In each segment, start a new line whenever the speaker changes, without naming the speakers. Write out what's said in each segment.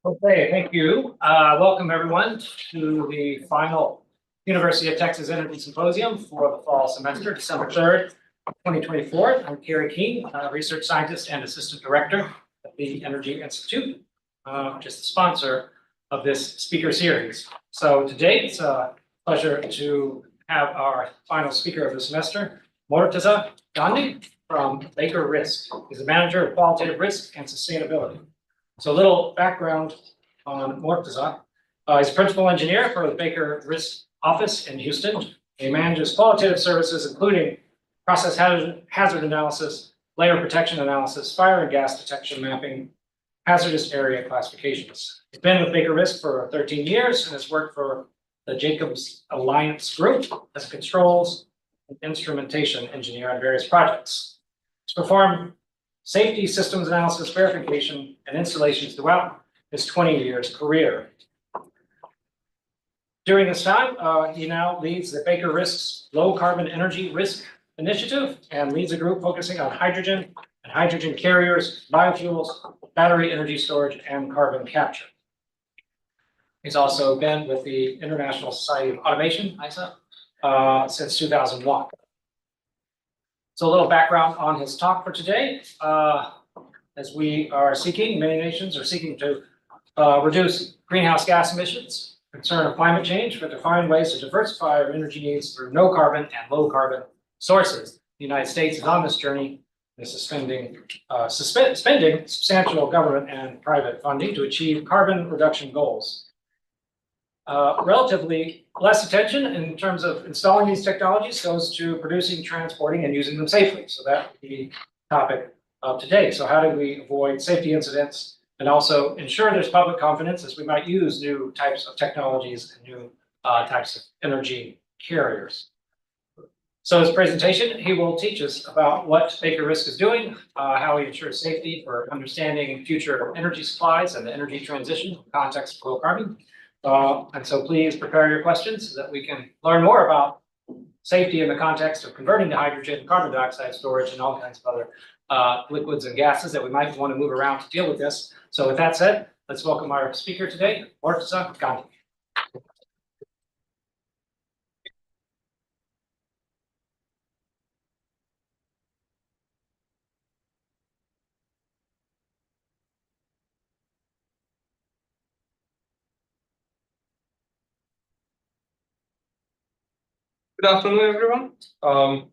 Okay, thank you. Welcome everyone to the final University of Texas Energy Symposium for the fall semester, December 3rd, 2024. I'm Kerry King, Research Scientist and Assistant Director at the Energy Institute, which is the sponsor of this speaker series. So today it's a pleasure to have our final speaker of the semester, Mortaza Gandhi from Baker Risk. He's a manager of qualitative risk and sustainability. So a little background on Mortaza. He's a principal engineer for the Baker Risk office in Houston. He manages qualitative services, including process hazard analysis, layer protection analysis, fire and gas detection mapping, hazardous area classifications. He's been with Baker Risk for 13 years and has worked for the Jacobs Alliance Group as a controls and instrumentation engineer on various projects. He's performed safety systems analysis, verification, and installations throughout his 20 years career. During this time, he now leads the Baker Risk's Low Carbon Energy Risk Initiative and leads a group focusing on hydrogen and hydrogen carriers, biofuels, battery energy storage, and carbon capture. He's also been with the International Society of Automation, ISA, since 2001. So a little background on his talk for today. As we are seeking, many nations are seeking to reduce greenhouse gas emissions, concern of climate change, but to find ways to diversify our energy needs through no carbon and low carbon sources. The United States is on this journey. This is spending substantial government and private funding to achieve carbon reduction goals. Relatively less attention in terms of installing these technologies goes to producing, transporting, and using them safely. So that would be the topic of today. So how do we avoid safety incidents and also ensure there's public confidence as we might use new types of technologies and new types of energy carriers? So his presentation, he will teach us about what Baker Risk is doing, how he ensures safety for understanding future energy supplies and the energy transition in the context of low carbon. And so please prepare your questions so that we can learn more about safety in the context of converting to hydrogen, carbon dioxide storage, and all kinds of other liquids and gases that we might want to move around to deal with this. So with that said, let's welcome our speaker today, Mortaza Gandhi.
Good afternoon, everyone.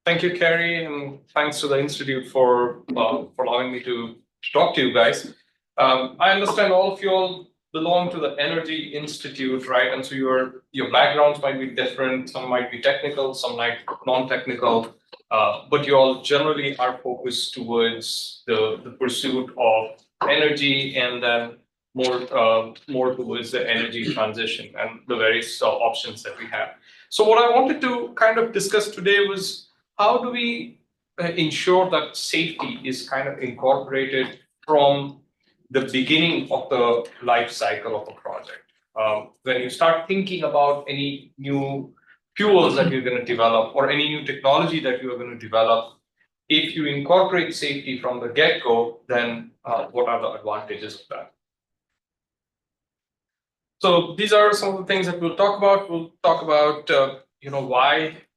Thank you, Kerry, and thanks to the Institute for allowing me to talk to you guys. I understand all of you all belong to the Energy Institute, right? And so your backgrounds might be different. Some might be technical, some might non-technical, but you all generally are focused towards the pursuit of energy and then more towards the energy transition and the various options that we have. So what I wanted to kind of discuss today was how do we ensure that safety is kind of incorporated from the beginning of the life cycle of a project. When you start thinking about any new fuels that you're going to develop or any new technology that you are going to develop, if you incorporate safety from the get-go, then what are the advantages of that? So these are some of the things that we'll talk about. We'll talk about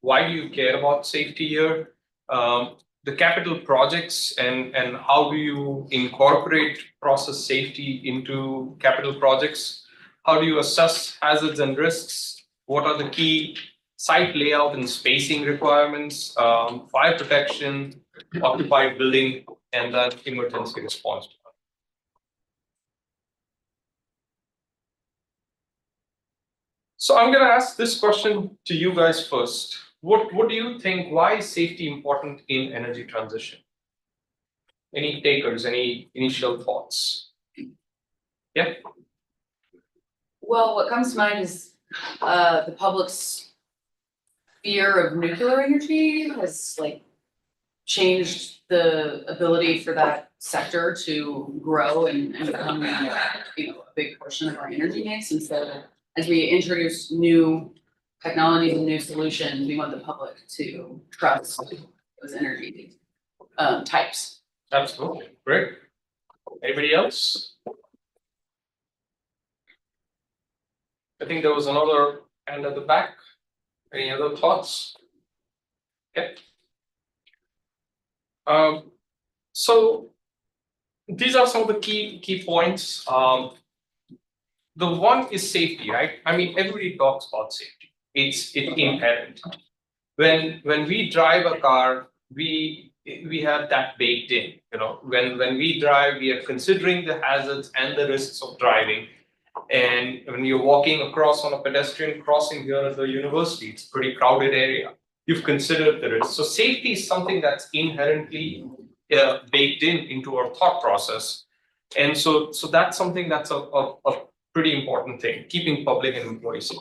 why do you care about safety here, the capital projects, and how do you incorporate process safety into capital projects? How do you assess hazards and risks? What are the key site layout and spacing requirements, fire protection, occupied building, and then emergency response? So I'm going to ask this question to you guys first. What do you think? Why is safety important in energy transition? Any takers? Any initial thoughts? Yeah.
Well, what comes to mind is the public's fear of nuclear energy has changed the ability for that sector to grow and become a big portion of our energy mix. And so as we introduce new technologies and new solutions, we want the public to trust those energy types.
Absolutely. Great. Anybody else? I think there was another hand at the back. Any other thoughts? Okay. So these are some of the key points. The one is safety, right? I mean, everybody talks about safety. It's inherent. When we drive a car, we have that baked in. You know, when we drive, we are considering the hazards and the risks of driving. And when you're walking across on a pedestrian crossing here at the university, it's a pretty crowded area. You've considered the risk. So safety is something that's inherently baked into our thought process. And so that's something that's a pretty important thing, keeping public and employees safe.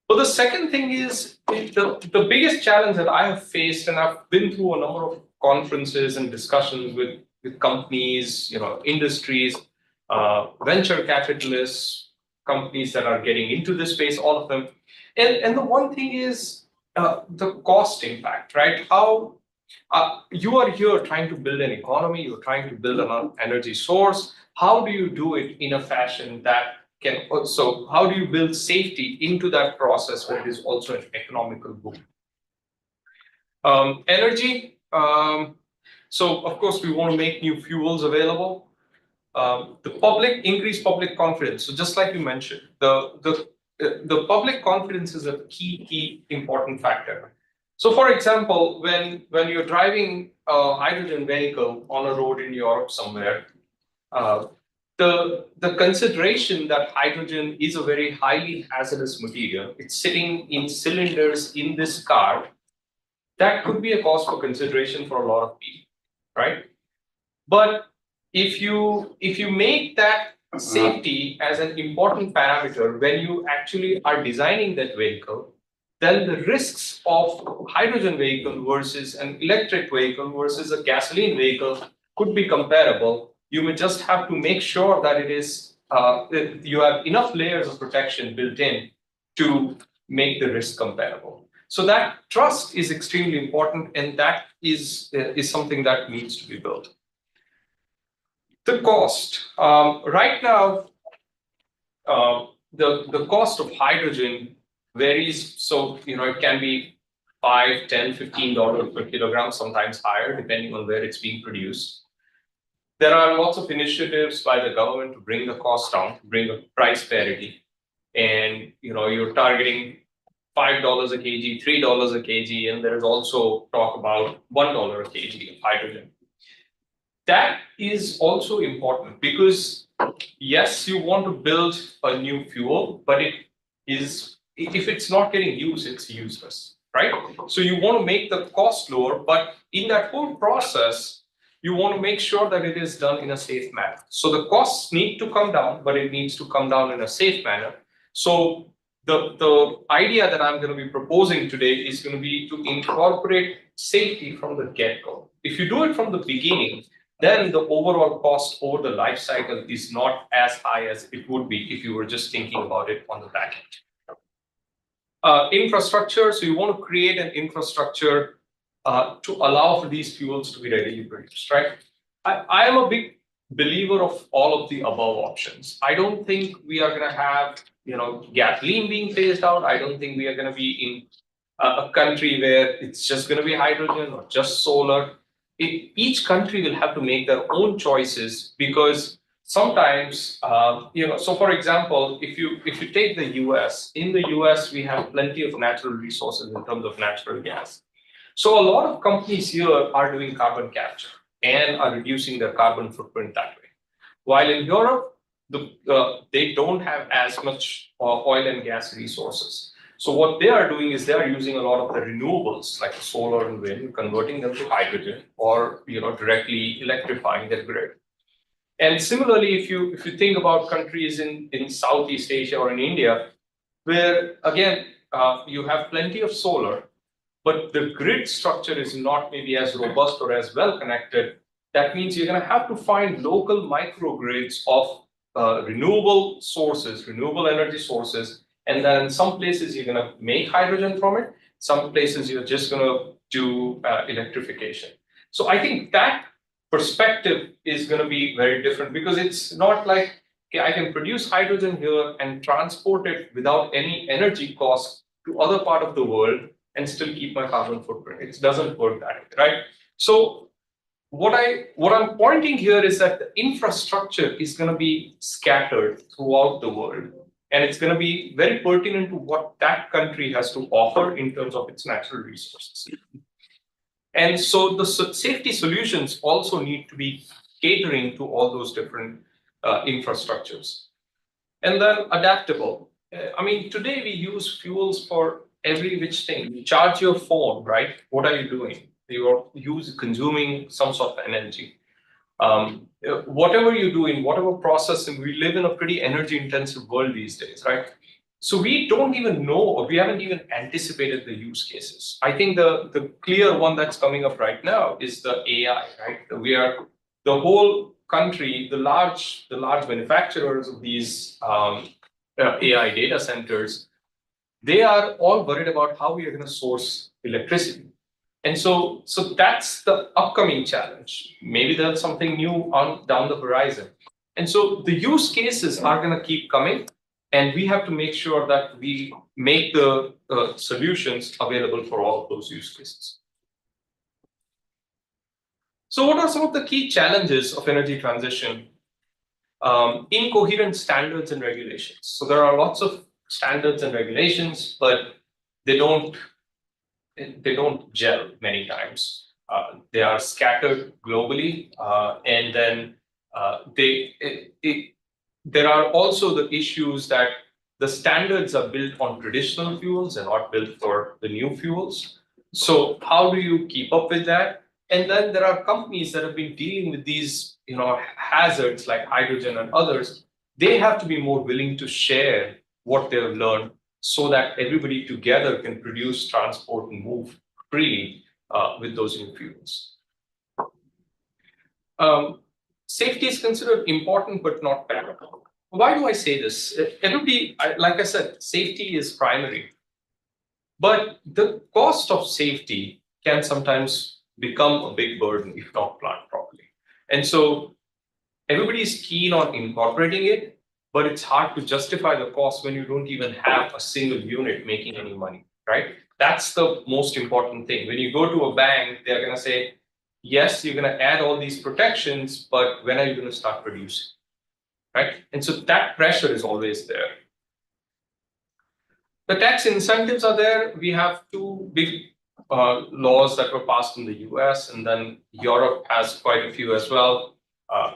But the second thing is the biggest challenge that I have faced, and I've been through a number of conferences and discussions with companies, industries, venture capitalists, companies that are getting into this space, all of them. And the one thing is the cost impact, right? How you are here trying to build an economy, you're trying to build an energy source. How do you do it in a fashion that can also, how do you build safety into that process where it is also an economical boom? Energy. So of course, we want to make new fuels available. Increase public confidence. So just like you mentioned, the public confidence is a key important factor. So for example, when you're driving a hydrogen vehicle on a road in Europe somewhere, the consideration that hydrogen is a very highly hazardous material, it's sitting in cylinders in this car, that could be a cause for consideration for a lot of people, right? But if you make that safety as an important parameter when you actually are designing that vehicle, then the risks of hydrogen vehicle versus an electric vehicle versus a gasoline vehicle could be comparable. You may just have to make sure that it is you have enough layers of protection built in to make the risk comparable. So that trust is extremely important, and that is something that needs to be built. The cost. Right now, the cost of hydrogen varies. So, it can be $5, $10, $15 per kilogram, sometimes higher, depending on where it's being produced. There are lots of initiatives by the government to bring the cost down, to bring a price parity. And, you're targeting $5 a kg, $3 a kg, and there is also talk about $1 a kg of hydrogen. That is also important because, yes, you want to build a new fuel, but if it's not getting used, it's useless, right? So you want to make the cost lower, but in that whole process, you want to make sure that it is done in a safe manner. So the costs need to come down, but it needs to come down in a safe manner. So the idea that I'm going to be proposing today is going to be to incorporate safety from the get-go. If you do it from the beginning, then the overall cost over the life cycle is not as high as it would be if you were just thinking about it on the back end. Infrastructure, so you want to create an infrastructure to allow for these fuels to be readily produced, right? I am a big believer of all of the above options. I don't think we are going to have, gasoline being phased out. I don't think we are going to be in a country where it's just going to be hydrogen or just solar. Each country will have to make their own choices because sometimes, so for example, if you take the US, in the US, we have plenty of natural resources in terms of natural gas. So a lot of companies here are doing carbon capture and are reducing their carbon footprint that way. While in Europe, they don't have as much oil and gas resources. So what they are doing is they are using a lot of the renewables like solar and wind, converting them to hydrogen or directly electrifying their grid. And similarly, if you think about countries in Southeast Asia or in India, where again you have plenty of solar, but the grid structure is not maybe as robust or as well connected, that means you're going to have to find local microgrids of renewable sources, renewable energy sources. And then in some places, you're going to make hydrogen from it. Some places, you're just going to do electrification. So I think that perspective is going to be very different because it's not like okay, I can produce hydrogen here and transport it without any energy cost to other part of the world and still keep my carbon footprint. It doesn't work that way, right? So what I'm pointing here is that the infrastructure is going to be scattered throughout the world, and it's going to be very pertinent to what that country has to offer in terms of its natural resources. And so the safety solutions also need to be catering to all those different infrastructures. And then adaptable. I mean, today we use fuels for every which thing. You charge your phone, right? What are you doing? You're consuming some sort of energy. Whatever you do in whatever process, and we live in a pretty energy intensive world these days, right? So we don't even know, or we haven't even anticipated the use cases. I think the clear one that's coming up right now is the AI, right? The whole country, the large manufacturers of these AI data centers, they are all worried about how we are going to source electricity. And so that's the upcoming challenge. Maybe there's something new down the horizon. And so the use cases are going to keep coming, and we have to make sure that we make the solutions available for all of those use cases. So what are some of the key challenges of energy transition? Incoherent standards and regulations. So there are lots of standards and regulations, but they don't gel many times. They are scattered globally, and then there are also the issues that the standards are built on traditional fuels and not built for the new fuels. So how do you keep up with that? And then there are companies that have been dealing with these, hazards like hydrogen and others. They have to be more willing to share what they've learned, so that everybody together can produce, transport, and move freely with those new fuels. Safety is considered important, but not paramount. Why do I say this? Everybody, like I said, safety is primary. But the cost of safety can sometimes become a big burden if not planned properly. And so everybody is keen on incorporating it, but it's hard to justify the cost when you don't even have a single unit making any money, right? That's the most important thing. When you go to a bank, they're going to say, yes, you're going to add all these protections, but when are you going to start producing, right? And so that pressure is always there. The tax incentives are there. We have two big laws that were passed in the US, and then Europe has quite a few as well.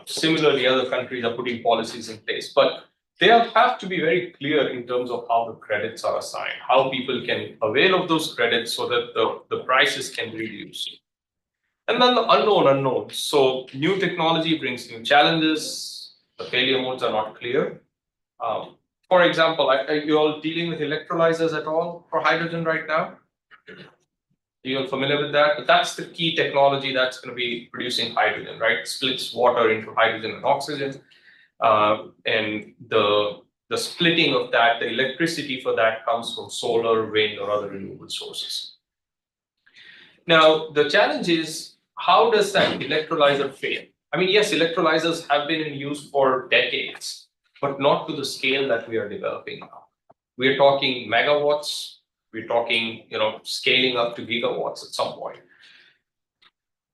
Similarly, other countries are putting policies in place, but they have to be very clear in terms of how the credits are assigned, how people can avail of those credits so that the prices can be reduced. And then the unknown unknowns. So new technology brings new challenges. The failure modes are not clear. For example, are you all dealing with electrolyzers at all for hydrogen right now? You're familiar with that? But that's the key technology that's going to be producing hydrogen, right? It splits water into hydrogen and oxygen. And the splitting of that, the electricity for that comes from solar, wind, or other renewable sources. Now, the challenge is, how does that electrolyzer fail? I mean, yes, electrolyzers have been in use for decades, but not to the scale that we are developing now. We're talking megawatts. We're talking, scaling up to gigawatts at some point.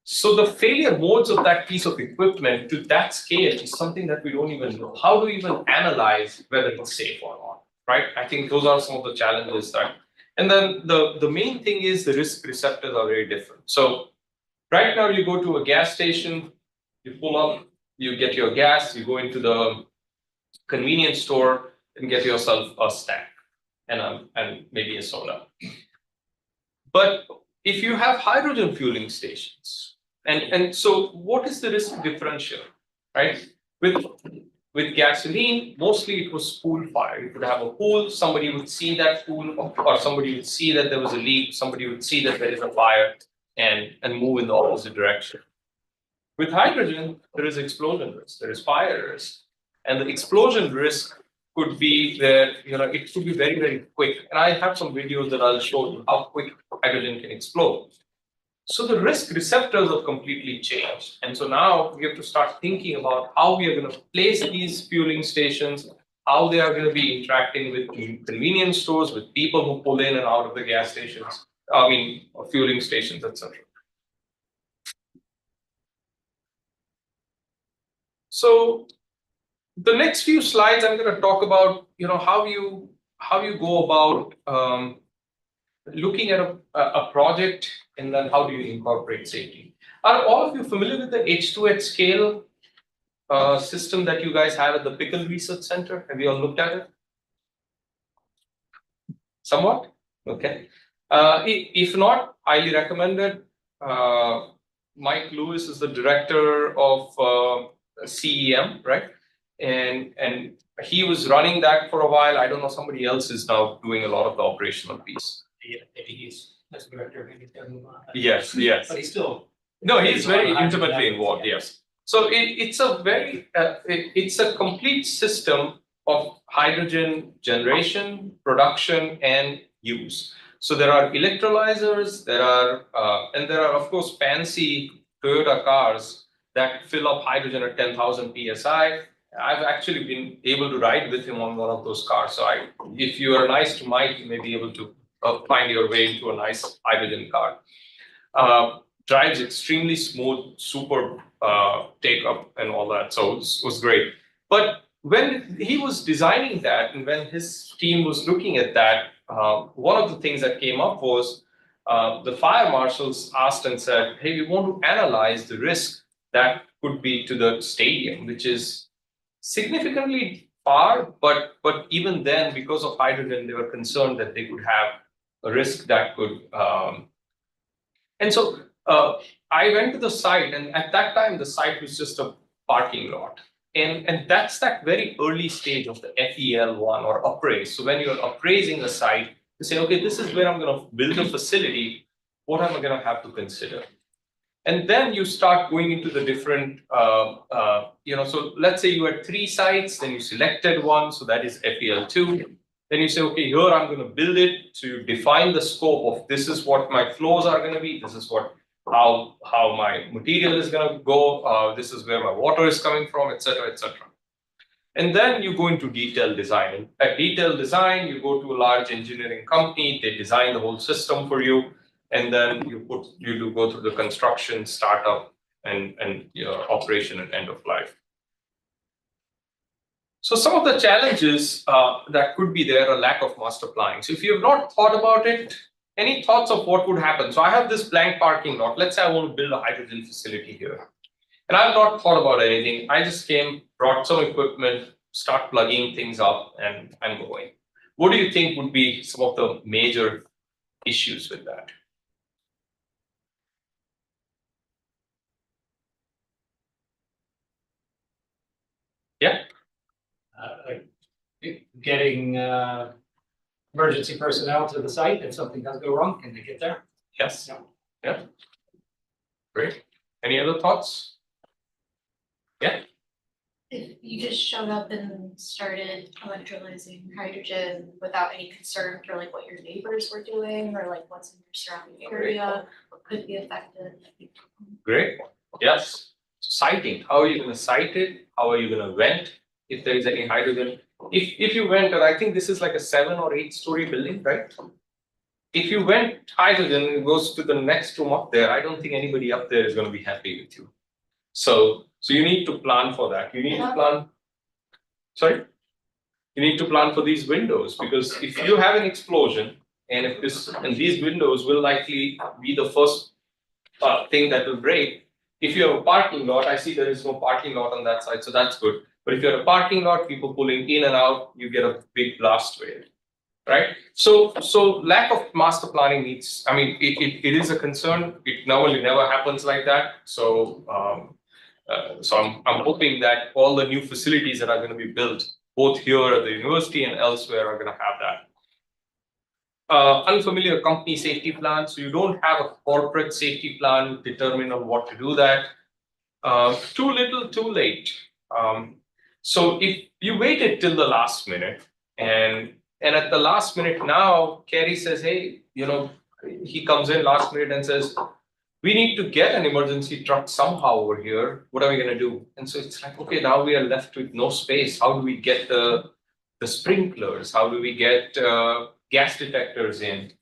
So the failure modes of that piece of equipment to that scale is something that we don't even know. How do we even analyze whether it's safe or not, right? I think those are some of the challenges that. And then the main thing is the risk receptors are very different. So right now you go to a gas station, you pull up, you get your gas, you go into the convenience store and get yourself a snack and maybe a soda. But if you have hydrogen fueling stations, and so what is the risk differential, right? With gasoline, mostly it was pool fire. You could have a pool, somebody would see that pool, or somebody would see that there was a leak, somebody would see that there is a fire and move in the opposite direction. With hydrogen, there is explosion risk, there is fire risk. And the explosion risk could be there, it could be very, very quick. And I have some videos that I'll show you how quick hydrogen can explode. So the risk receptors have completely changed. And so now we have to start thinking about how we are going to place these fueling stations, how they are going to be interacting with convenience stores, with people who pull in and out of the gas stations, fueling stations, etc. So the next few slides, I'm going to talk about, how you go about looking at a project, and then how do you incorporate safety. Are all of you familiar with the H2H scale system that you guys have at the Pickle Research Center? Have you all looked at it? Somewhat? Okay. If not, highly recommended. Mike Lewis is the director of CEM, right? And he was running that for a while. I don't know, somebody else is now doing a lot of the operational piece.
Yeah, maybe he's as director, maybe he's gonna move on.
Yes.
But he's still.
No, he's very
on
intimately
that,
involved,
yeah.
yes. So it's a very, it's a complete system of hydrogen generation, production, and use. So there are electrolyzers, and there are, of course, fancy Toyota cars that fill up hydrogen at 10,000 psi. I've actually been able to ride with him on one of those cars. So if you are nice to Mike, you may be able to find your way into a nice hydrogen car. Drives extremely smooth, super take up and all that. So it was great. But when he was designing that, and when his team was looking at that, one of the things that came up was the fire marshals asked and said, hey, we want to analyze the risk that could be to the stadium, which is significantly far, but even then, because of hydrogen, they were concerned that they could have a risk that could. And so I went to the site, and at that time, the site was just a parking lot. And that's that very early stage of the FEL1 or appraise. So when you're appraising a site, you say, okay, this is where I'm going to build a facility. What am I going to have to consider? And then you start going into the different, so let's say you had 3 sites, then you selected one, so that is FEL2. Then you say, okay, here I'm going to build it to define the scope of this is what my flows are going to be, this is how my material is going to go, this is where my water is coming from, etc., etc. And then you go into detailed design. At detailed design, you go to a large engineering company, they design the whole system for you. And then you do go through the construction, startup, and operation and end of life. So some of the challenges that could be there are lack of master planning. So if you have not thought about it, any thoughts of what would happen? So I have this blank parking lot. Let's say I want to build a hydrogen facility here. And I've not thought about anything. I just came, brought some equipment, start plugging things up, and I'm going. What do you think would be some of the major issues with that? Yeah.
Getting emergency personnel to the site if something does go wrong, can they get there?
Yes.
Yeah.
Yeah. Great. Any other thoughts? Yeah.
If you just showed up and started electrolyzing hydrogen without any concern for like what your neighbors were doing or like what's in your surrounding area, what could be affected?
Great. Yes. Siting. How are you going to site it? How are you going to vent if there is any hydrogen? If you went, and I think this is like a 7 or 8 story building, right? If you went hydrogen, it goes to the next room up there. I don't think anybody up there is going to be happy with you. So you need to plan for that. You need to plan. Sorry? You need to plan for these windows, because if you have an explosion, and these windows will likely be the first thing that will break. If you have a parking lot, I see there is no parking lot on that side, so that's good. But if you have a parking lot, people pulling in and out, you get a big blast wave, right? So lack of master planning needs. I mean, it is a concern. It normally never happens like that. So I'm hoping that all the new facilities that are going to be built, both here at the university and elsewhere, are going to have that. Unfamiliar company safety plan. So you don't have a corporate safety plan determined on what to do that. Too little, too late. So if you waited till the last minute, and at the last minute now, Kerry says, hey, he comes in last minute and says, we need to get an emergency truck somehow over here. What are we going to do? And so it's like, okay, now we are left with no space. How do we get the sprinklers? How do we get gas detectors in?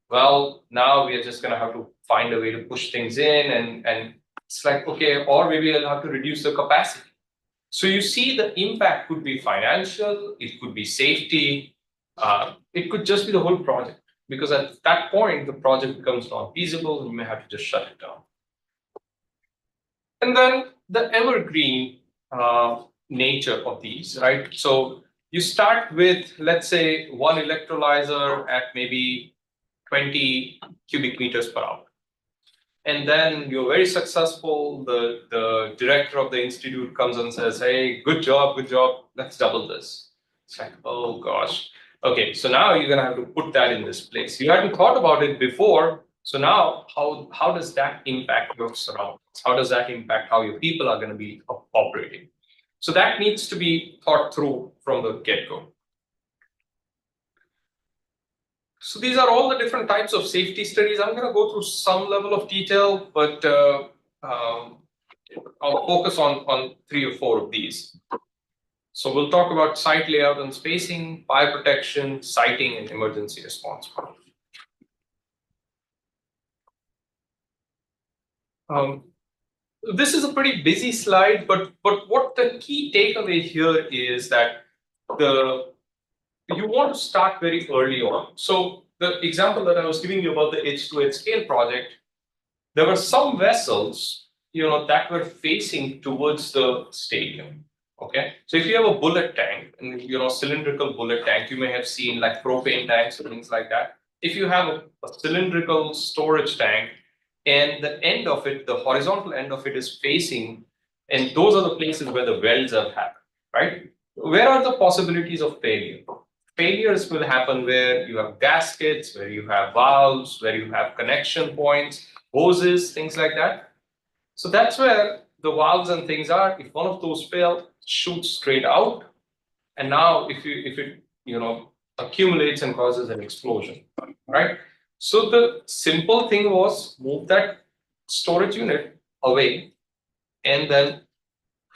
Well, now we are just going to have to find a way to push things in, and it's like, okay, or maybe I'll have to reduce the capacity. So you see the impact could be financial, it could be safety, it could just be the whole project. Because at that point, the project becomes not feasible and you may have to just shut it down. And then the evergreen nature of these, right? So you start with, let's say, one electrolyzer at maybe 20 cubic meters per hour. And then you're very successful. The director of the institute comes and says, hey, good job, let's double this. It's like, oh gosh. Okay, so now you're gonna have to put that in this place. You hadn't thought about it before. So now how does that impact your surroundings? How does that impact how your people are gonna be operating? So that needs to be thought through from the get-go. So these are all the different types of safety studies. I'm going to go through some level of detail, but I'll focus on 3 or 4 of these. So we'll talk about site layout and spacing, fire protection, siting, and emergency response. This is a pretty busy slide, but what the key takeaway here is that you want to start very early on. So the example that I was giving you about the H2H scale project, there were some vessels, that were facing towards the stadium. Okay, so if you have a bullet tank, and cylindrical bullet tank, you may have seen like propane tanks and things like that. If you have a cylindrical storage tank, and the end of it, the horizontal end of it is facing, and those are the places where the welds have happened, right? Where are the possibilities of failure? Failures will happen where you have gaskets, where you have valves, where you have connection points, hoses, things like that. So that's where the valves and things are. If one of those fail, shoots straight out. And now if it accumulates and causes an explosion, right? So the simple thing was move that storage unit away and then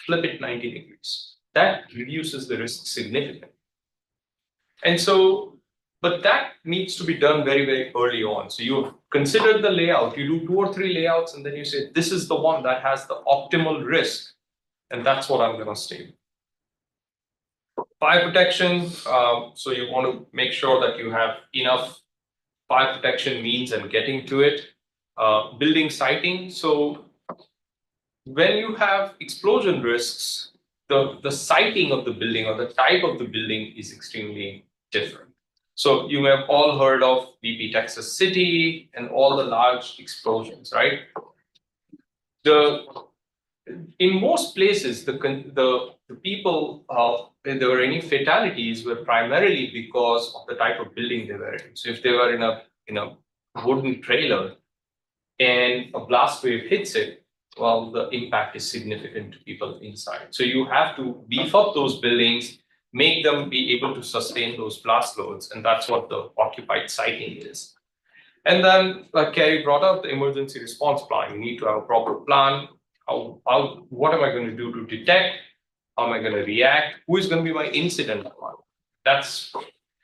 flip it 90 degrees. That reduces the risk significantly. And so, but that needs to be done very, very early on. So you consider the layout, you do 2 or 3 layouts, and then you say, this is the one that has the optimal risk. And that's what I'm going to stay. Fire protection. So you want to make sure that you have enough fire protection means and getting to it. Building siting. So when you have explosion risks, the siting of the building or the type of the building is extremely different. So you have all heard of BP Texas City and all the large explosions, right? In most places, the people, when there were any fatalities, were primarily because of the type of building they were in. So if they were in a wooden trailer and a blast wave hits it, well, the impact is significant to people inside. So you have to beef up those buildings, make them be able to sustain those blast loads, and that's what the occupied siting is. And then, like Carrie brought up, the emergency response plan. You need to have a proper plan. What am I going to do to detect? How am I going to react? Who is going to be my incident plan? That's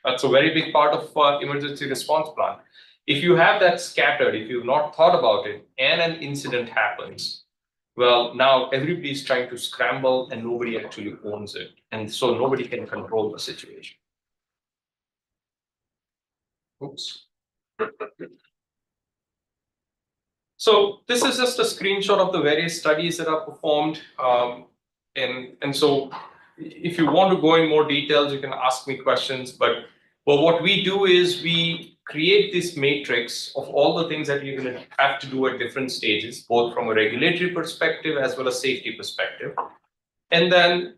a very big part of emergency response plan. If you have that scattered, if you've not thought about it, and an incident happens, well, now everybody's trying to scramble and nobody actually owns it. And so nobody can control the situation. Oops. So this is just a screenshot of the various studies that are performed. And so if you want to go in more details, you can ask me questions. But what we do is we create this matrix of all the things that you're going to have to do at different stages, both from a regulatory perspective as well as safety perspective. And then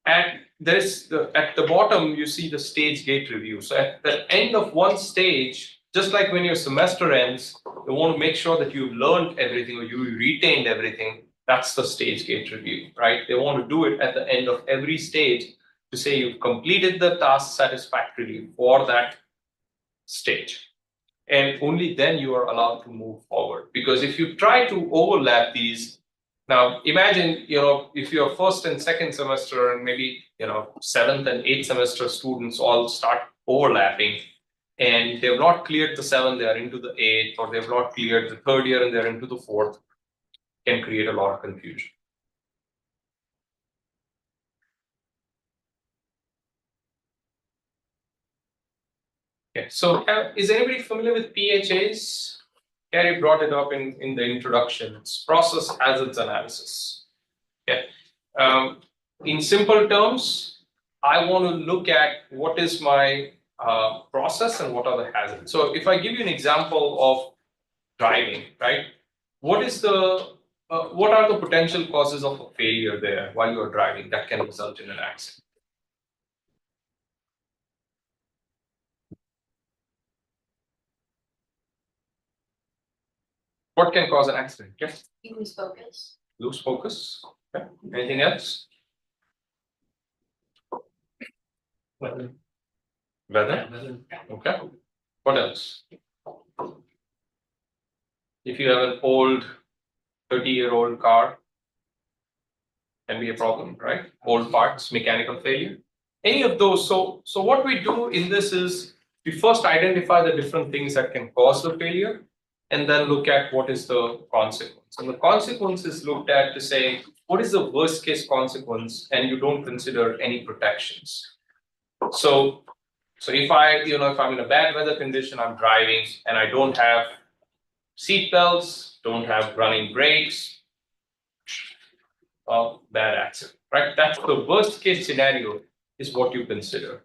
at the bottom, you see the stage gate review. So at the end of one stage, just like when your semester ends, you want to make sure that you've learned everything or you retained everything. That's the stage gate review, right? They want to do it at the end of every stage to say you've completed the task satisfactorily for that stage. And only then you are allowed to move forward. Because if you try to overlap these, now imagine, if your first and second semester and maybe, seventh and eighth semester students all start overlapping, and they've not cleared the seventh, they are into the eighth, or they've not cleared the third year and they're into the fourth, can create a lot of confusion. Okay, so is anybody familiar with PHAs? Gary brought it up in the introduction. It's process hazards analysis. Okay. In simple terms, I want to look at what is my process and what are the hazards. So if I give you an example of driving, right? What are the potential causes of a failure there while you are driving that can result in an accident? What can cause an accident? Yes.
You lose focus.
Lose focus. Okay. Anything else? Weather. Okay. What else? If you have an old 30-year-old car, can be a problem, right? Old parts, mechanical failure. Any of those. So what we do in this is we first identify the different things that can cause the failure, and then look at what is the consequence. And the consequence is looked at to say, what is the worst case consequence, and you don't consider any protections. So if I'm in a bad weather condition, I'm driving and I don't have seat belts, don't have running brakes, bad accident, right? That's the worst case scenario is what you consider.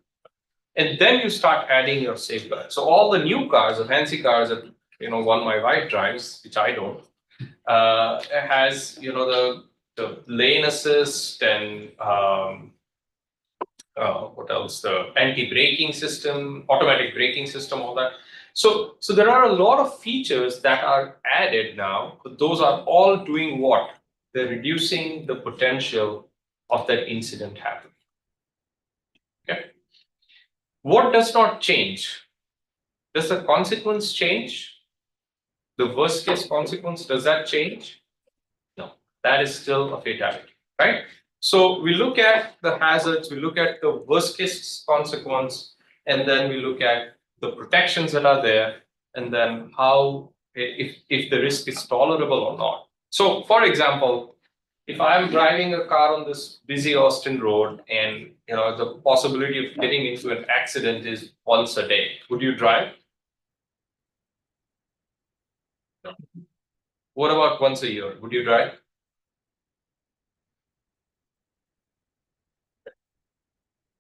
And then you start adding your safeguards. So all the new cars, the fancy cars that, one my wife drives, which I don't, has, the lane assist and what else? The anti-braking system, automatic braking system, all that. So there are a lot of features that are added now, but those are all doing what? They're reducing the potential of that incident happening. Okay. What does not change? Does the consequence change? The worst case consequence, does that change? No, that is still a fatality, right? So we look at the hazards, we look at the worst case consequence, and then we look at the protections that are there, and then how, if the risk is tolerable or not. So for example, if I'm driving a car on this busy Austin road and the possibility of getting into an accident is once a day, would you drive? No. What about once a year? Would you drive?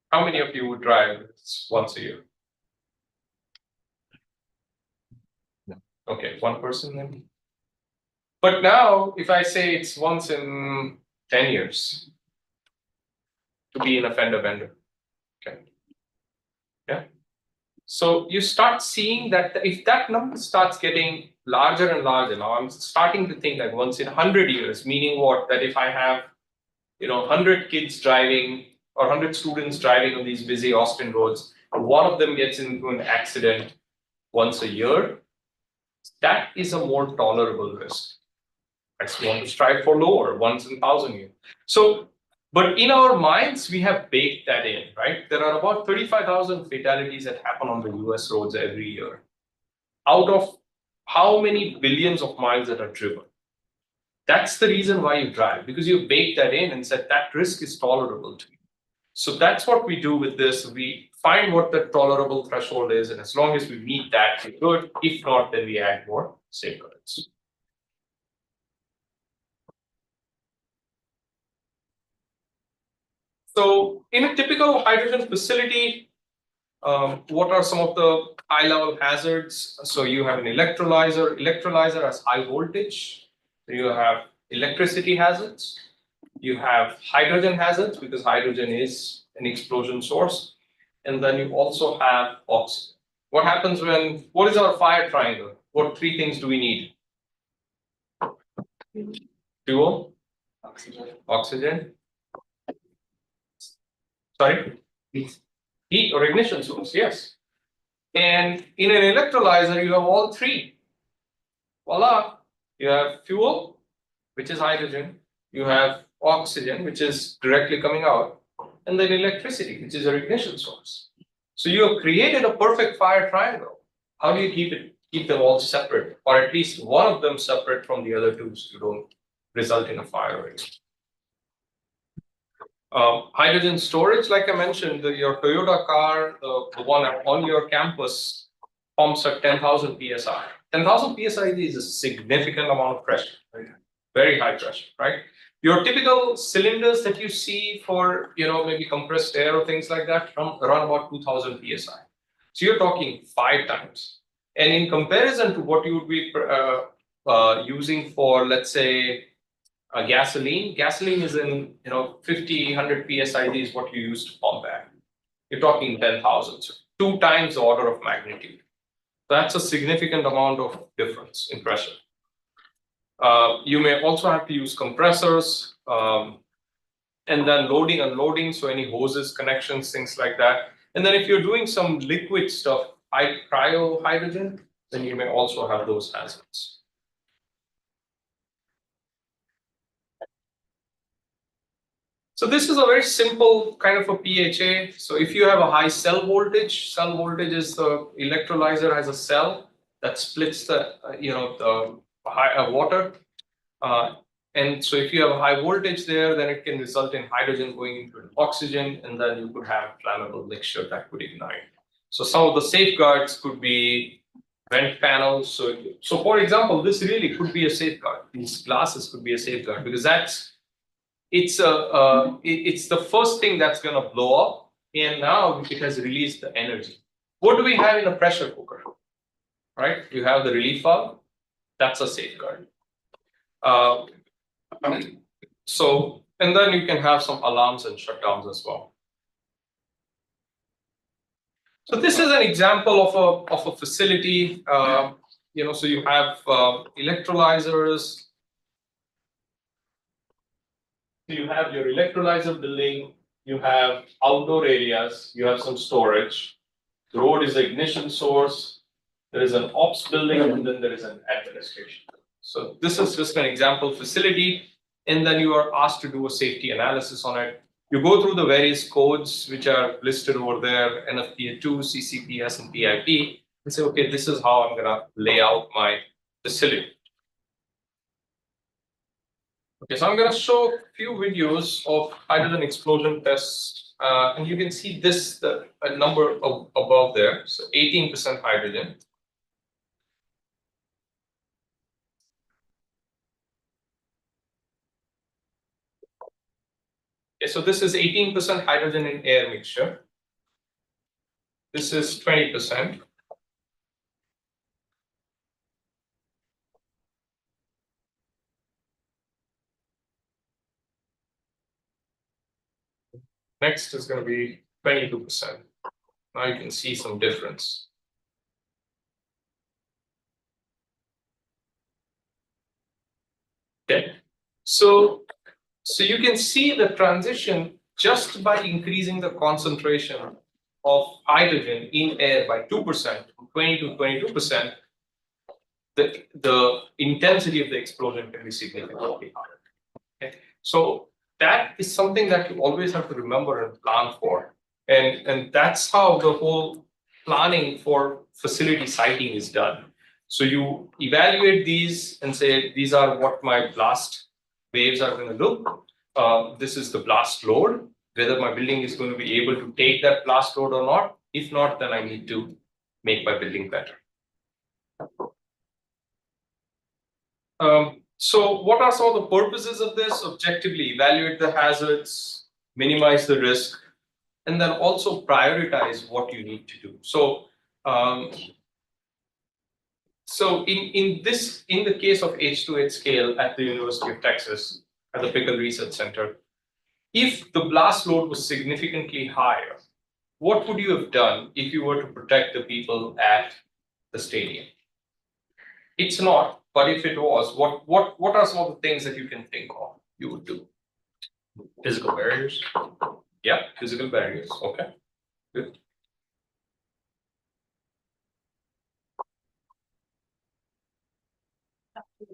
How many of you would drive once a year? No. Okay, one person then. But now, if I say it's once in 10 years to be in a fender bender, okay, yeah. So you start seeing that if that number starts getting larger and larger, now I'm starting to think like once in 100 years, meaning what? That if I have 100 kids driving or 100 students driving on these busy Austin roads, one of them gets into an accident once a year, that is a more tolerable risk. I want to strive for lower, once in 1,000 years. So, but in our minds, we have baked that in, right? There are about 35,000 fatalities that happen on the US roads every year. Out of how many billions of miles that are driven? That's the reason why you drive, because you baked that in and said that risk is tolerable to you. So that's what we do with this. We find what the tolerable threshold is, and as long as we meet that, we're good. If not, then we add more safeguards. So in a typical hydrogen facility, what are some of the high-level hazards? So you have an electrolyzer. Electrolyzer has high voltage. You have electricity hazards. You have hydrogen hazards because hydrogen is an explosion source. And then you also have oxygen. What happens what is our fire triangle? What three things do we need? Fuel, oxygen. Sorry? Heat or ignition source, yes. And in an electrolyzer, you have all three. Voila, you have fuel, which is hydrogen, you have oxygen, which is directly coming out, and then electricity, which is your ignition source. So you have created a perfect fire triangle. How do you keep them all separate, or at least one of them separate from the other two, so you don't result in a fire rate? Hydrogen storage, like I mentioned, your Toyota car, the one on your campus, pumps at 10,000 psi. 10,000 psi is a significant amount of pressure, right? Very high pressure, right? Your typical cylinders that you see for, maybe compressed air or things like that run about 2,000 psi. So you're talking 5 times. And in comparison to what you would be using for, let's say, gasoline is in 50, 100 psi is what you use to pump air. You're talking 10,000, so 2 times the order of magnitude. That's a significant amount of difference in pressure. You may also have to use compressors, and then loading, unloading, so any hoses, connections, things like that. And then if you're doing some liquid stuff, cryo hydrogen, then you may also have those hazards. So this is a very simple kind of a PHA. So if you have a high cell voltage is the electrolyzer has a cell that splits the high water. And so if you have a high voltage there, then it can result in hydrogen going into oxygen, and then you could have flammable mixture that could ignite. So some of the safeguards could be vent panels. So for example, this really could be a safeguard. These glasses could be a safeguard, because it's the first thing that's going to blow up, and now it has released the energy. What do we have in a pressure cooker? Right? You have the relief valve. That's a safeguard. And then you can have some alarms and shutdowns as well. So this is an example of a facility. So you have electrolyzers. So you have your electrolyzer building, you have outdoor areas, you have some storage. The road is the ignition source. There is an ops building, and then there is an administration. So this is just an example facility, and then you are asked to do a safety analysis on it. You go through the various codes which are listed over there, NFPA 2, CCPS, and PIP, and say, okay, this is how I'm gonna lay out my facility. Okay, so I'm going to show a few videos of hydrogen explosion tests, and you can see this, a number above there, so 18% hydrogen. Okay, so this is 18% hydrogen in air mixture. This is 20%. Next is going to be 22%. Now you can see some difference. Okay, so you can see the transition just by increasing the concentration of hydrogen in air by 2%, from 20 to 22%. The intensity of the explosion can be significantly higher. Okay, so that is something that you always have to remember and plan for, and that's how the whole planning for facility siting is done. So you evaluate these and say, these are what my blast waves are going to look. This is the blast load, whether my building is going to be able to take that blast load or not. If not, then I need to make my building better. So what are some of the purposes of this? Objectively evaluate the hazards, minimize the risk, and then also prioritize what you need to do. So, in the case of H2H scale at the University of Texas, at the Pickle Research Center, if the blast load was significantly higher, what would you have done if you were to protect the people at the stadium? It's not, but if it was, what are some of the things that you can think of you would do?
Physical barriers.
Yeah, physical barriers. Okay, good.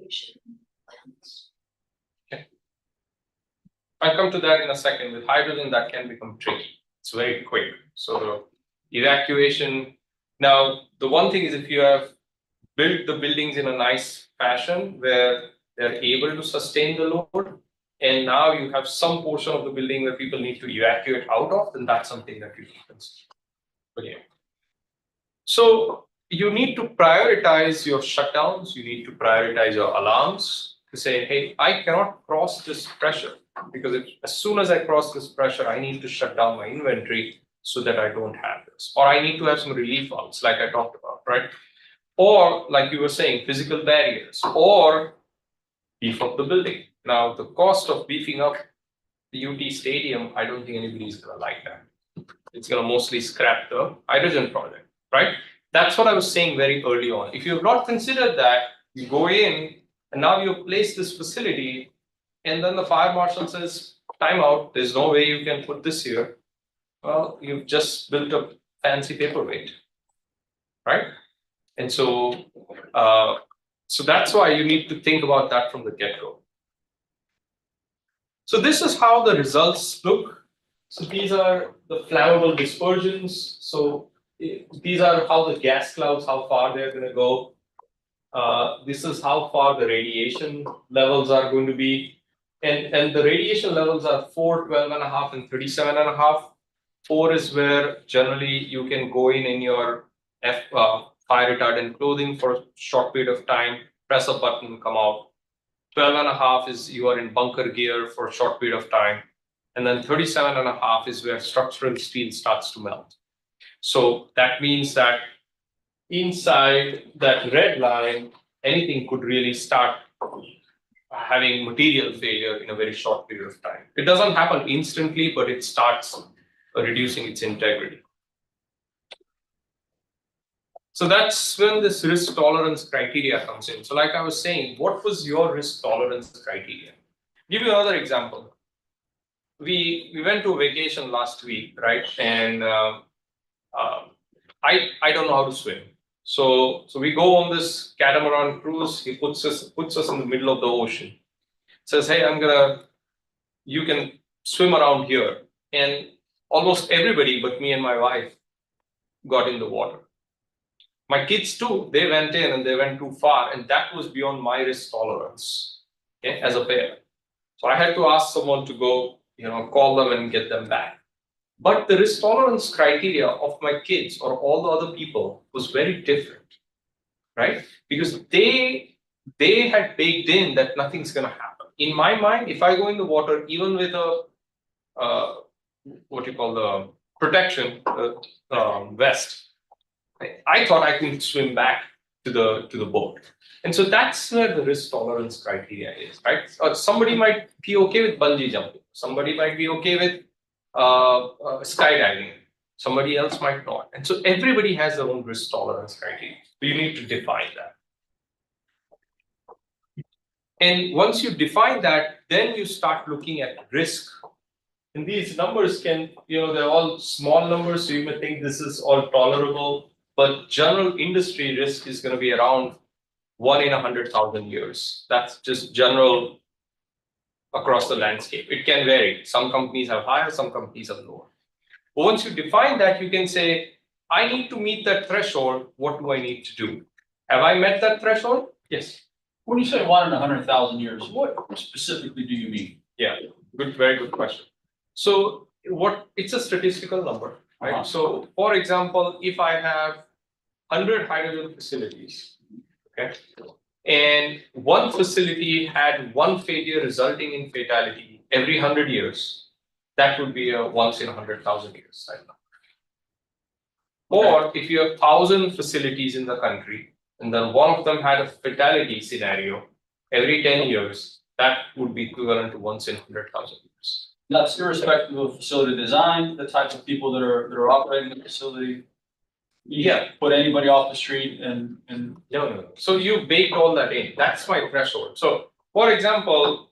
evacuation plans?
I'll come to that in a second. With hydrogen, that can become tricky. It's very quick. So the evacuation. Now, the one thing is if you have built the buildings in a nice fashion where they're able to sustain the load, and now you have some portion of the building where people need to evacuate out of, then that's something that you can consider. But yeah. So you need to prioritize your shutdowns, you need to prioritize your alarms to say, hey, I cannot cross this pressure because as soon as I cross this pressure, I need to shut down my inventory so that I don't have this. Or I need to have some relief valves like I talked about, right? Or like you were saying, physical barriers, or beef up the building. Now, the cost of beefing up the UT stadium, I don't think anybody's gonna like that. It's gonna mostly scrap the hydrogen project, right? That's what I was saying very early on. If you have not considered that, you go in and now you place this facility, and then the fire marshal says, time out, there's no way you can put this here. Well, you've just built a fancy paperweight, right? And so, so that's why you need to think about that from the get-go. So this is how the results look. So these are the flammable dispersions. So these are how the gas clouds, how far they're going to go. This is how far the radiation levels are going to be. And the radiation levels are 4, 12.5, and 37.5. 4 is where generally you can go in your fire retardant clothing for a short period of time, press a button, come out. 12.5 is you are in bunker gear for a short period of time. And then 37.5 is where structural steel starts to melt. So that means that inside that red line, anything could really start having material failure in a very short period of time. It doesn't happen instantly, but it starts reducing its integrity. So that's when this risk tolerance criteria comes in. So like I was saying, what was your risk tolerance criteria? Give you another example. We went to a vacation last week, right? And I don't know how to swim. So we go on this catamaran cruise. He puts us in the middle of the ocean. Says, hey, you can swim around here. And almost everybody but me and my wife got in the water. My kids too, they went in and they went too far, and that was beyond my risk tolerance, okay, as a parent. So I had to ask someone to go, call them and get them back. But the risk tolerance criteria of my kids or all the other people was very different, right? Because they had baked in that nothing's going to happen. In my mind, if I go in the water, even with a what you call the protection vest, I thought I could swim back to the boat. And so that's where the risk tolerance criteria is, right? Somebody might be okay with bungee jumping. Somebody might be okay with skydiving. Somebody else might not. And so everybody has their own risk tolerance criteria. So you need to define that. And once you define that, then you start looking at risk. And these numbers they're all small numbers, so you may think this is all tolerable, but general industry risk is going to be around 1 in 100,000 years. That's just general across the landscape. It can vary. Some companies have higher, some companies have lower. But once you define that, you can say, I need to meet that threshold. What do I need to do? Have I met that threshold? Yes.
When you say 1 in 100,000 years, what specifically do you mean?
Yeah, very good question. So it's a statistical number, right? So for example, if I have 100 hydrogen facilities, okay, and one facility had one failure resulting in fatality every 100 years, that would be a once in 100,000 years cycle. Or if you have 1,000 facilities in the country, and then one of them had a fatality scenario every 10 years, that would be equivalent to once in 100,000 years.
That's irrespective of facility design, the types of people that are operating the facility.
Yeah.
Put anybody off the street and
No. So you baked all that in. That's my threshold. So for example,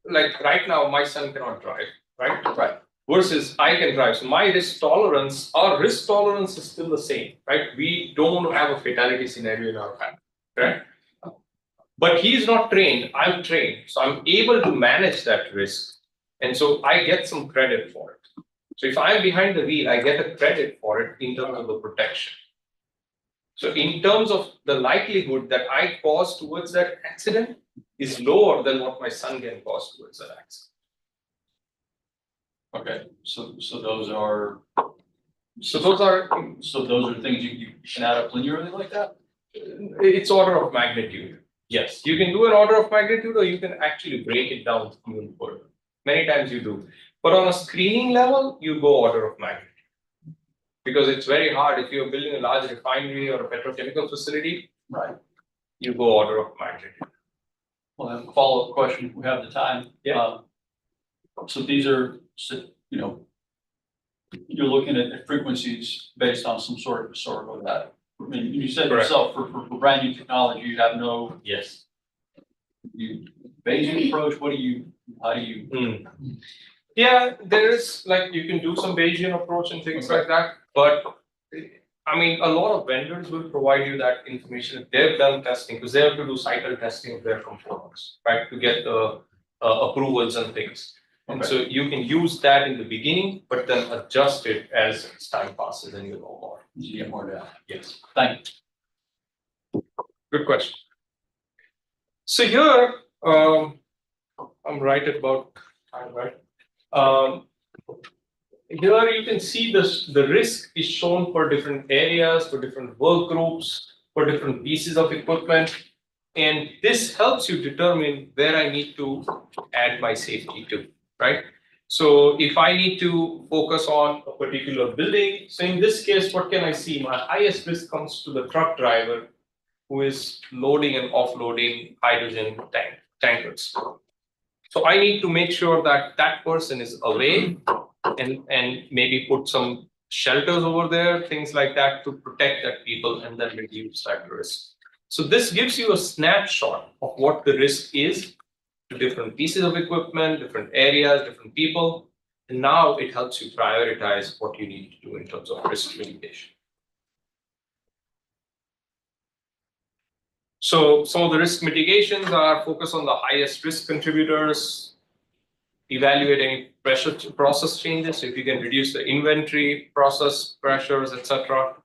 like right now, my son cannot drive, right?
Right.
Versus I can drive. So my risk tolerance, our risk tolerance is still the same, right? We don't want to have a fatality scenario in our family, right? But he's not trained, I'm trained, so I'm able to manage that risk. And so I get some credit for it. So if I'm behind the wheel, I get a credit for it in terms of the protection. So in terms of the likelihood that I cause towards that accident is lower than what my son can cause towards that accident.
Okay, so those are,
So those are,
things you can add up linearly like that?
it's order of magnitude. Yes, you can do an order of magnitude, or you can actually break it down even further. Many times you do. But on a screening level, you go order of magnitude. Because it's very hard if you're building a large refinery or a petrochemical facility,
Right.
you go order of magnitude.
Well, I have a follow-up question, if we have the time.
Yeah.
So these are, you know, you're looking at frequencies based on some sort of historical data. I mean, you said
Correct.
yourself, for brand new technology, you have no,
Yes.
Bayesian approach, how do you?
Yeah, there is, like, you can do some Bayesian approach and things like that, but I mean, a lot of vendors will provide you that information if they've done testing, because they have to do cycle testing of their components, right, to get the approvals and things. And
Okay.
so you can use that in the beginning, but then adjust it as time passes and you know more.
You get more data.
Yes.
Thank you.
Good question. So here, I'm right at about time, right? Here you can see this, the risk is shown for different areas, for different work groups, for different pieces of equipment. And this helps you determine where I need to add my safety to, right? So if I need to focus on a particular building, so in this case, what can I see? My highest risk comes to the truck driver who is loading and offloading hydrogen tankers. So I need to make sure that that person is away and maybe put some shelters over there, things like that, to protect that people and then reduce that risk. So this gives you a snapshot of what the risk is to different pieces of equipment, different areas, different people. And now it helps you prioritize what you need to do in terms of risk mitigation. So some of the risk mitigations are focus on the highest risk contributors, evaluate any pressure to process changes. So if you can reduce the inventory, process pressures, etc.,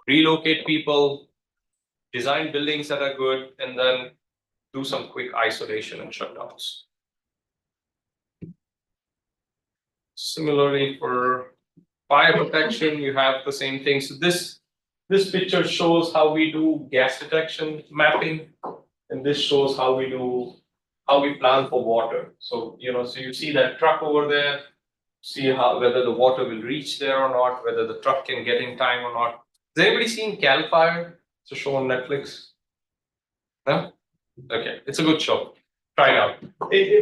relocate people, design buildings that are good, and then do some quick isolation and shutdowns. Similarly, for fire protection, you have the same thing. So this picture shows how we do gas detection mapping, and this shows how we plan for water. So so you see that truck over there, see whether the water will reach there or not, whether the truck can get in time or not. Has anybody seen Cal Fire? It's a show on Netflix. No? Okay, it's a good show. Try it out.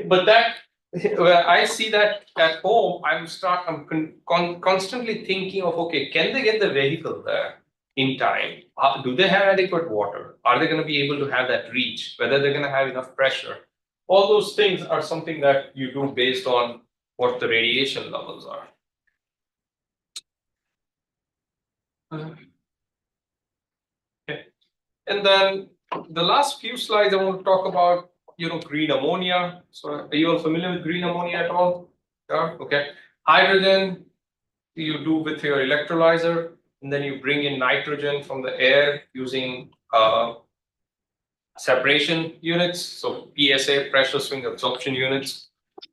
But that, when I see that at home, I'm constantly thinking of, okay, can they get the vehicle there in time? Do they have adequate water? Are they going to be able to have that reach? Whether they're going to have enough pressure? All those things are something that you do based on what the radiation levels are. Okay. And then the last few slides I want to talk about, green ammonia. So are you all familiar with green ammonia at all? Yeah, okay. Hydrogen, you do with your electrolyzer, and then you bring in nitrogen from the air using separation units, so PSA, pressure swing absorption units.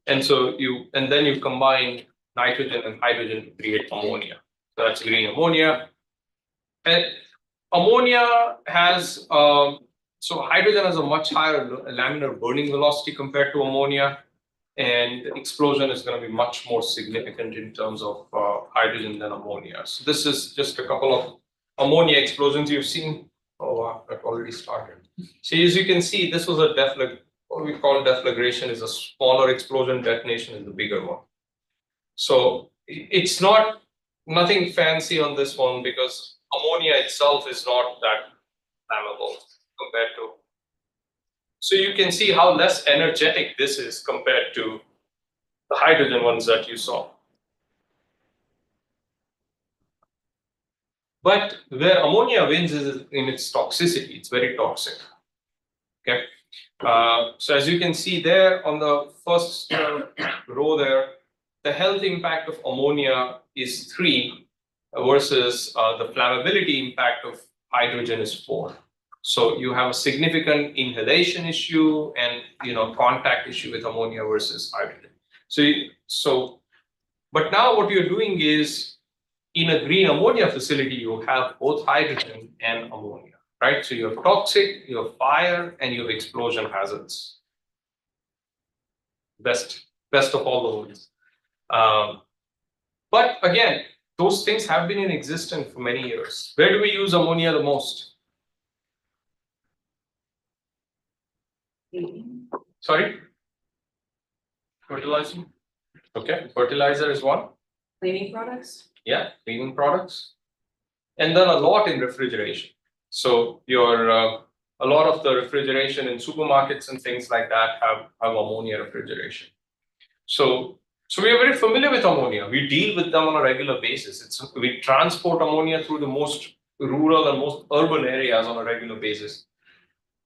And so then you combine nitrogen and hydrogen to create ammonia. So that's green ammonia. And ammonia has, so hydrogen has a much higher laminar burning velocity compared to ammonia, and the explosion is going to be much more significant in terms of hydrogen than ammonia. So this is just a couple of ammonia explosions you've seen. Oh wow, that already started. So as you can see, this was what we call deflagration is a smaller explosion, detonation is the bigger one. So it's nothing fancy on this one because ammonia itself is not that flammable compared to. So you can see how less energetic this is compared to the hydrogen ones that you saw. But where ammonia wins is in its toxicity. It's very toxic. Okay. So as you can see there on the first row there, the health impact of ammonia is 3 versus the flammability impact of hydrogen is 4. So you have a significant inhalation issue and contact issue with ammonia versus hydrogen. But now what you're doing is in a green ammonia facility, you have both hydrogen and ammonia, right? So you have toxic, you have fire, and you have explosion hazards. Best of all the worlds. But again, those things have been in existence for many years. Where do we use ammonia the most? Sorry? Fertilizer? Okay, fertilizer is one.
Cleaning products?
Yeah, cleaning products. And then a lot in refrigeration. So a lot of the refrigeration in supermarkets and things like that have ammonia refrigeration. So we are very familiar with ammonia. We deal with them on a regular basis. We transport ammonia through the most rural and most urban areas on a regular basis.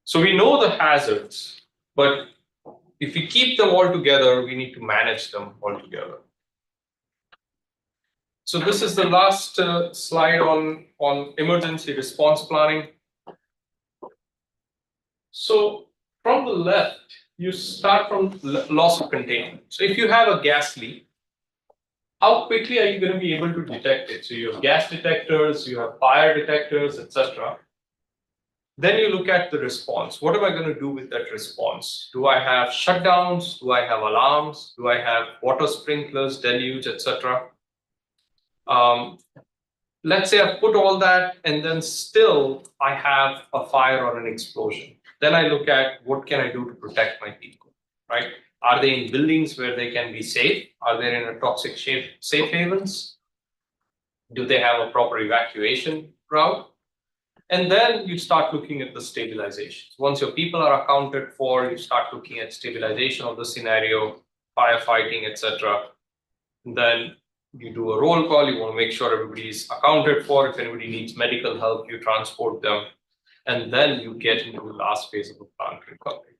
So we know the hazards, but if we keep them all together, we need to manage them all together. So this is the last slide on emergency response planning. So from the left, you start from loss of containment. So if you have a gas leak, how quickly are you going to be able to detect it? So you have gas detectors, you have fire detectors, etc. Then you look at the response. What am I going to do with that response? Do I have shutdowns? Do I have alarms? Do I have water sprinklers, deluge, etc.? Let's say I've put all that and then still I have a fire or an explosion. Then I look at what can I do to protect my people, right? Are they in buildings where they can be safe? Are they in a toxic safe havens? Do they have a proper evacuation route? And then you start looking at the stabilization. Once your people are accounted for, you start looking at stabilization of the scenario, firefighting, etc. Then you do a roll call. You want to make sure everybody is accounted for. If anybody needs medical help, you transport them. And then you get into the last phase of the plant recovery.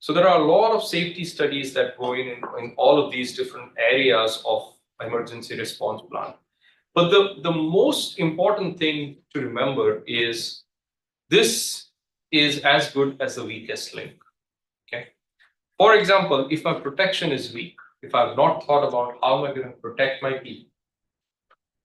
So there are a lot of safety studies that go in all of these different areas of emergency response plan. But the most important thing to remember is this is as good as the weakest link. Okay. For example, if my protection is weak, if I've not thought about how am I going to protect my people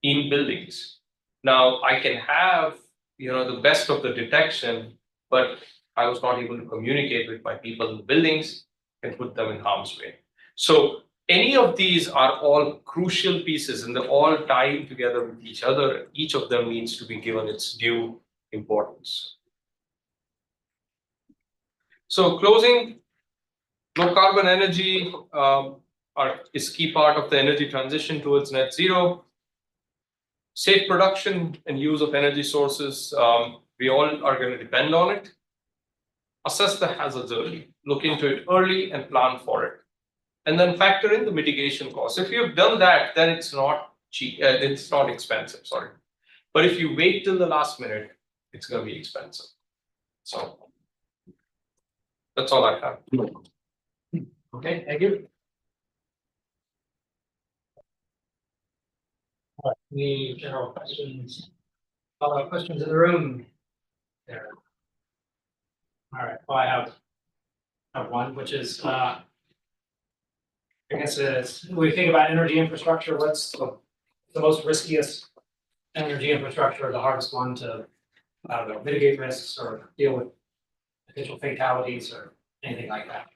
in buildings, now I can have the best of the detection, but I was not able to communicate with my people in the buildings and put them in harm's way. So any of these are all crucial pieces and they're all tied together with each other. Each of them needs to be given its due importance. So closing, low carbon energy is key part of the energy transition towards net zero. Safe production and use of energy sources, we all are going to depend on it. Assess the hazards early, look into it early and plan for it. And then factor in the mitigation costs. If you've done that, then it's not cheap, it's not expensive, sorry. But if you wait till the last minute, it's going to be expensive. So that's all I have.
Okay, thank you. All right, any general questions? Follow-up questions in the room? There. All right, well, I have one, which is, I guess when we think about energy infrastructure, what's the most riskiest energy infrastructure, the hardest one to, I don't know, mitigate risks or deal with potential fatalities or anything like that?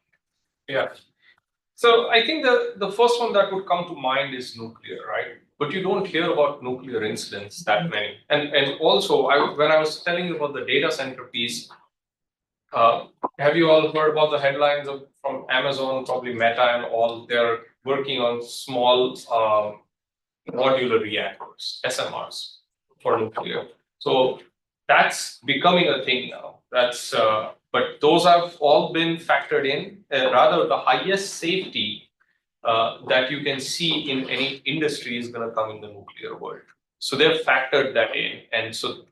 Yeah. So I think the first one that would come to mind is nuclear, right? But you don't hear about nuclear incidents that many. And also, when I was telling you about the data center piece, have you all heard about the headlines from Amazon, probably Meta and all? They're working on small modular reactors, SMRs, for nuclear. So that's becoming a thing now. But those have all been factored in. Rather, the highest safety that you can see in any industry is going to come in the nuclear world. So they've factored that in. And so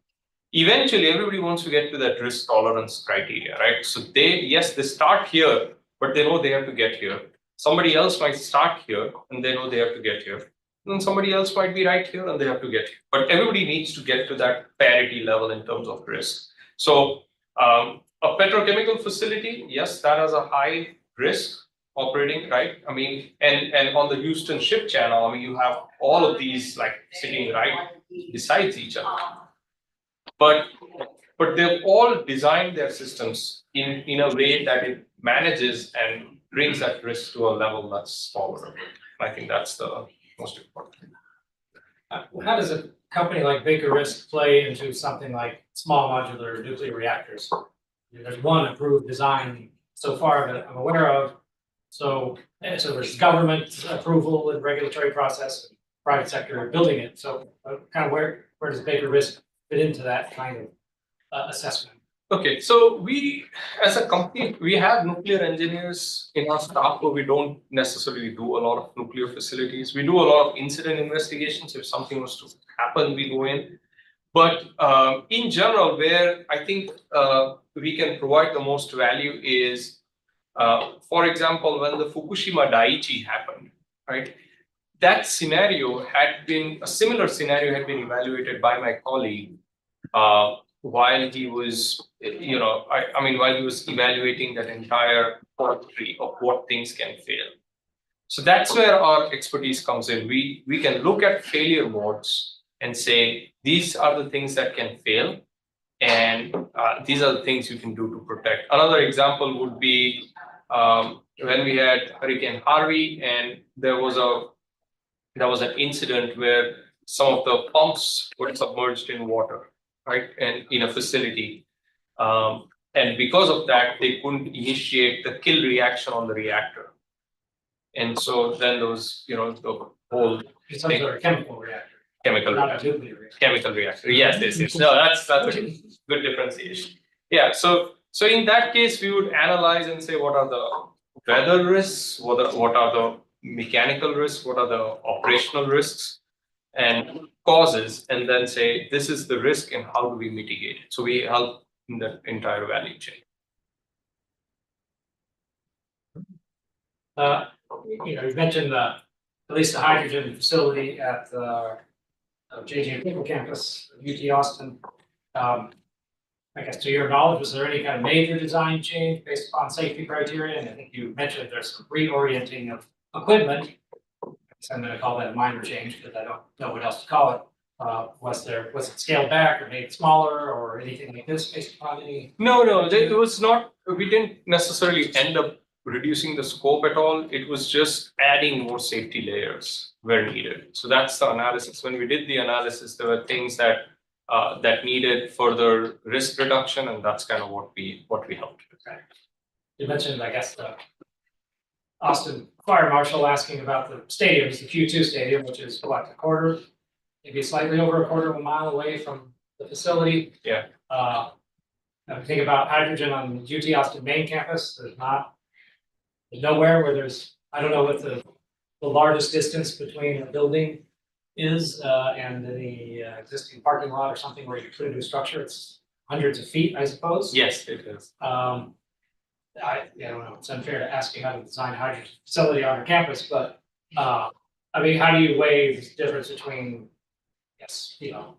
eventually everybody wants to get to that risk tolerance criteria, right? So they start here, but they know they have to get here. Somebody else might start here and they know they have to get here. And somebody else might be right here and they have to get here. But everybody needs to get to that parity level in terms of risk. So a petrochemical facility, yes, that has a high risk operating, right? I mean, and on the Houston ship channel, I mean, you have all of these like sitting right besides each other. But they've all designed their systems in a way that it manages and brings that risk to a level that's tolerable. I think that's the most important thing.
How does a company like Baker Risk play into something like small modular nuclear reactors? There's one approved design so far that I'm aware of. So there's government approval and regulatory process, and private sector building it. So kind of where does Baker Risk fit into that kind of assessment?
Okay, so we, as a company, we have nuclear engineers in our staff, but we don't necessarily do a lot of nuclear facilities. We do a lot of incident investigations. If something was to happen, we go in. But in general, where I think we can provide the most value is, for example, when the Fukushima Daiichi happened, right? That scenario had been, a similar scenario had been evaluated by my colleague while he was, while he was evaluating that entire portfolio of what things can fail. So that's where our expertise comes in. We can look at failure modes and say, these are the things that can fail, and these are the things you can do to protect. Another example would be when we had Hurricane Harvey, and there was an incident where some of the pumps were submerged in water, right, and in a facility. And because of that, they couldn't initiate the kill reaction on the reactor. And so then there was, the whole
It's some sort of chemical reactor.
Chemical
Not a nuclear reactor.
Chemical reactor. Yes. No, that's a good differentiation. Yeah. So in that case, we would analyze and say, what are the weather risks? What are the mechanical risks? What are the operational risks and causes? And then say, this is the risk and how do we mitigate it? So we help in the entire value chain.
You mentioned at least the hydrogen facility at the JJ Pickle campus, UT Austin. I guess to your knowledge, was there any kind of major design change based upon safety criteria? And I think you mentioned there's some reorienting of equipment. I'm going to call that a minor change because I don't know what else to call it. Was it scaled back or made smaller or anything like this based upon any?
No, it was not. We didn't necessarily end up reducing the scope at all. It was just adding more safety layers where needed. So that's the analysis. When we did the analysis, there were things that needed further risk reduction, and that's kind of what we helped with.
Okay. You mentioned, I guess, the Austin Fire Marshal asking about the stadiums, the Q2 stadium, which is maybe slightly over a quarter of a mile away from the facility.
Yeah.
Think about hydrogen on the UT Austin main campus. There's nowhere where there's, I don't know what the largest distance between a building is and the existing parking lot or something where you put a new structure. It's hundreds of feet, I suppose.
Yes, it is.
I don't know. It's unfair to ask you how to design a hydrogen facility on your campus, but how do you weigh the difference between,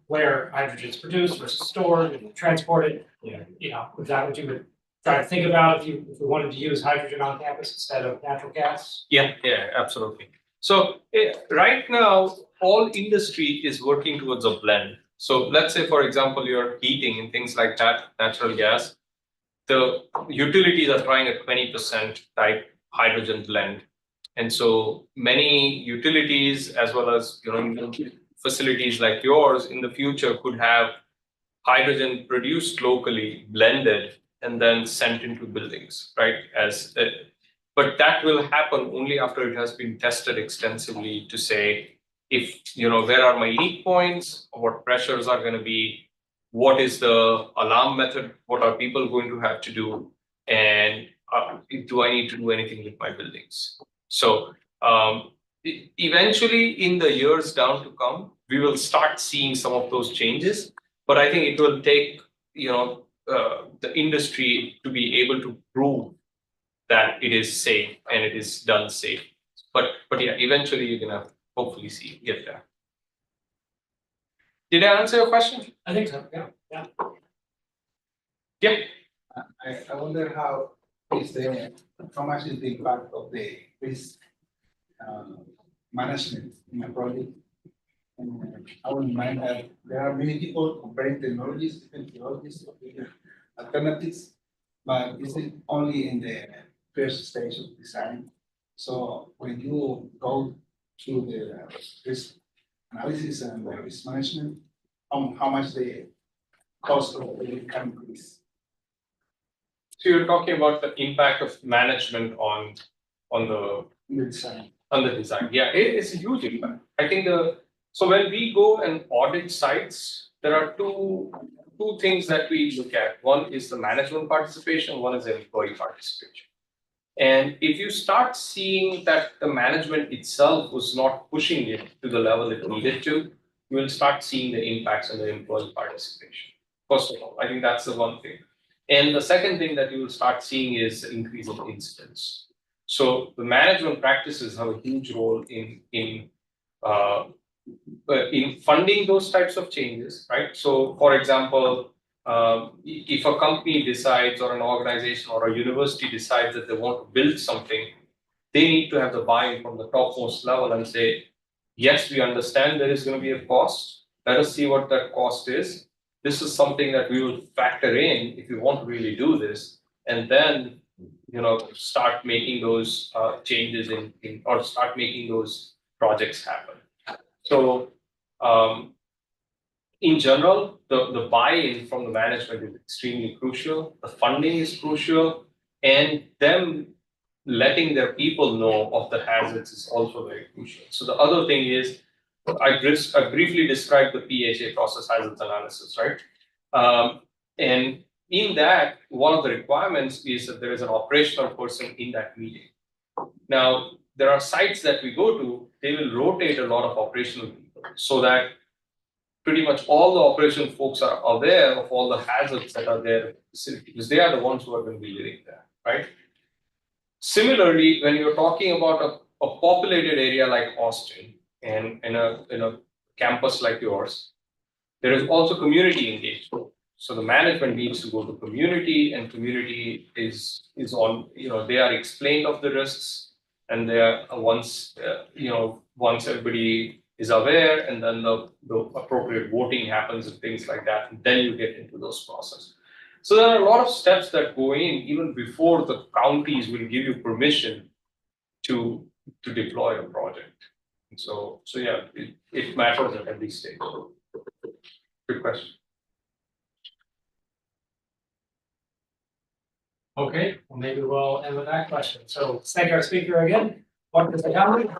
where hydrogen is produced versus stored and transported? Is that what you would try to think about if we wanted to use hydrogen on campus instead of natural gas?
Yeah, absolutely. So right now, all industry is working towards a blend. So let's say, for example, you're heating and things like that, natural gas. The utilities are trying a 20% type hydrogen blend. And so many utilities, as well as facilities like yours in the future, could have hydrogen produced locally, blended, and then sent into buildings, right? But that will happen only after it has been tested extensively to say, if where are my leak points, what pressures are going to be, what is the alarm method, what are people going to have to do, and do I need to do anything with my buildings? So eventually, in the years down to come, we will start seeing some of those changes. But I think it will take, the industry to be able to prove that it is safe and it is done safe. But yeah, eventually you're gonna hopefully get there. Did I answer your question?
I think so, yeah, yeah.
Yeah.
I wonder how much is the impact of the risk management in a project? And I would mind that there are many people comparing technologies, different technologies, different alternatives, but this is only in the first stage of design. So when you go through the risk analysis and the risk management, how much the cost of the can increase?
So you're talking about the impact of management on the
Design.
design. Yeah, it's a huge impact. I think so when we go and audit sites, there are two things that we look at. One is the management participation, one is the employee participation. And if you start seeing that the management itself was not pushing it to the level it needed to, you will start seeing the impacts on the employee participation. First of all, I think that's the one thing. And the second thing that you will start seeing is increase in incidents. So the management practices have a huge role in funding those types of changes, right? So, for example, if a company decides, or an organization or a university decides that they want to build something, they need to have the buy-in from the topmost level and say, yes, we understand there is going to be a cost. Let us see what that cost is. This is something that we will factor in if you want to really do this, and then start making those changes or start making those projects happen. So in general, the buy-in from the management is extremely crucial. The funding is crucial, and them letting their people know of the hazards is also very crucial. So the other thing is, I briefly described the PHA, process hazards analysis, right? And in that, one of the requirements is that there is an operational person in that meeting. Now, there are sites that we go to, they will rotate a lot of operational people so that pretty much all the operational folks are aware of all the hazards that are there in the facility, because they are the ones who are going to be living there, right? Similarly, when you're talking about a populated area like Austin and in a campus like yours, there is also community engagement. So the management needs to go to community, and community is on, they are explained of the risks, and they are once everybody is aware, and then the appropriate voting happens and things like that, and then you get into those processes. So there are a lot of steps that go in even before the counties will give you permission to deploy a project. And so yeah, it matters at every stage. Good question.
Okay, well, maybe we'll end with that question. So thank our speaker again. What is the comment?